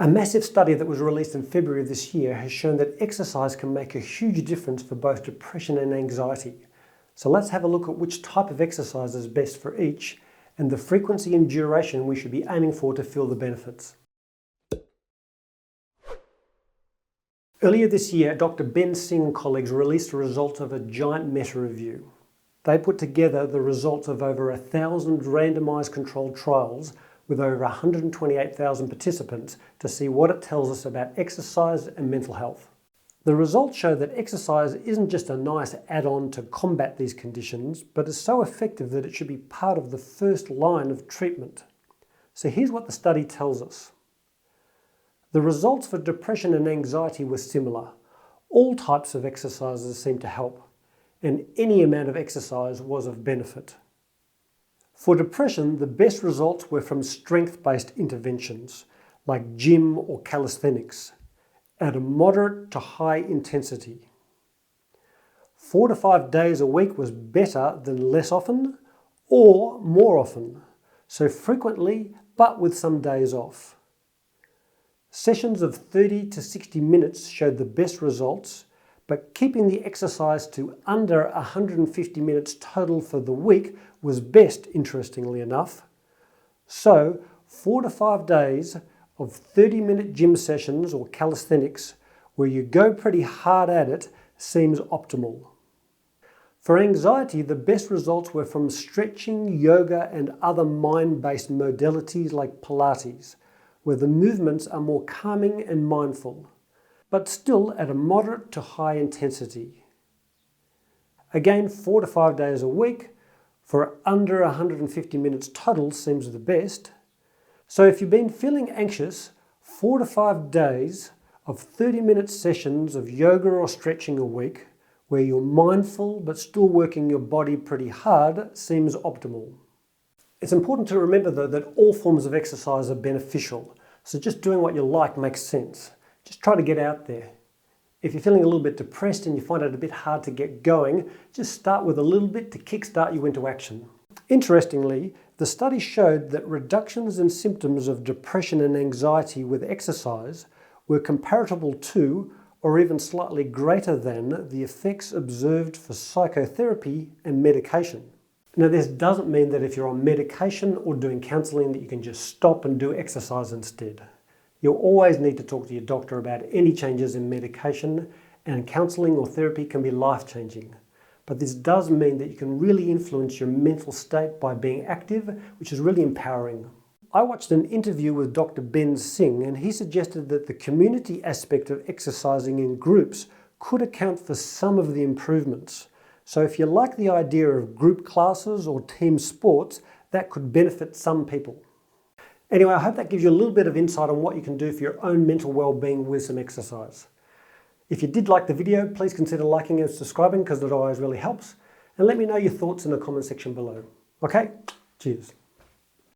A massive study that was released in February of this year has shown that exercise can make a huge difference for both depression and anxiety. So let's have a look at which type of exercise is best for each and the frequency and duration we should be aiming for to feel the benefits. Earlier this year, Dr. Singh and colleagues released the results of a giant meta-review. They put together the results of over 1,000 randomised controlled trials with over 128,000 participants to see what it tells us about exercise and mental health. The results show that exercise isn't just a nice add-on to combat these conditions, but is so effective that it should be part of the first line of treatment. So here's what the study tells us. The results for depression and anxiety were similar. All types of exercises seemed to help, and any amount of exercise was of benefit. For depression, the best results were from strength-based interventions, like gym or calisthenics, at a moderate to high intensity. 4 to 5 days a week was better than less often or more often, so frequently but with some days off. Sessions of 30 to 60 minutes showed the best results, but keeping the exercise to under 150 minutes total for the week was best, interestingly enough. So 4 to 5 days of 30-minute gym sessions or calisthenics where you go pretty hard at it seems optimal. For anxiety, the best results were from stretching, yoga and other mind-based modalities like Pilates, where the movements are more calming and mindful, but still at a moderate to high intensity. Again, 4 to 5 days a week for under 150 minutes total seems the best. So if you've been feeling anxious, 4 to 5 days of 30-minute sessions of yoga or stretching a week, where you're mindful but still working your body pretty hard, seems optimal. It's important to remember though that all forms of exercise are beneficial, so just doing what you like makes sense. Just try to get out there. If you're feeling a little bit depressed and you find it a bit hard to get going, just start with a little bit to kickstart you into action. Interestingly, the study showed that reductions in symptoms of depression and anxiety with exercise were comparable to, or even slightly greater than, the effects observed for psychotherapy and medication. Now, this doesn't mean that if you're on medication or doing counselling that you can just stop and do exercise instead. You'll always need to talk to your doctor about any changes in medication, and counselling or therapy can be life-changing. But this does mean that you can really influence your mental state by being active, which is really empowering. I watched an interview with Dr. Singh, and he suggested that the community aspect of exercising in groups could account for some of the improvements. So if you like the idea of group classes or team sports, that could benefit some people. Anyway, I hope that gives you a little bit of insight on what you can do for your own mental well-being with some exercise. If you did like the video, please consider liking and subscribing because that always really helps. And let me know your thoughts in the comment section below. Okay? Cheers.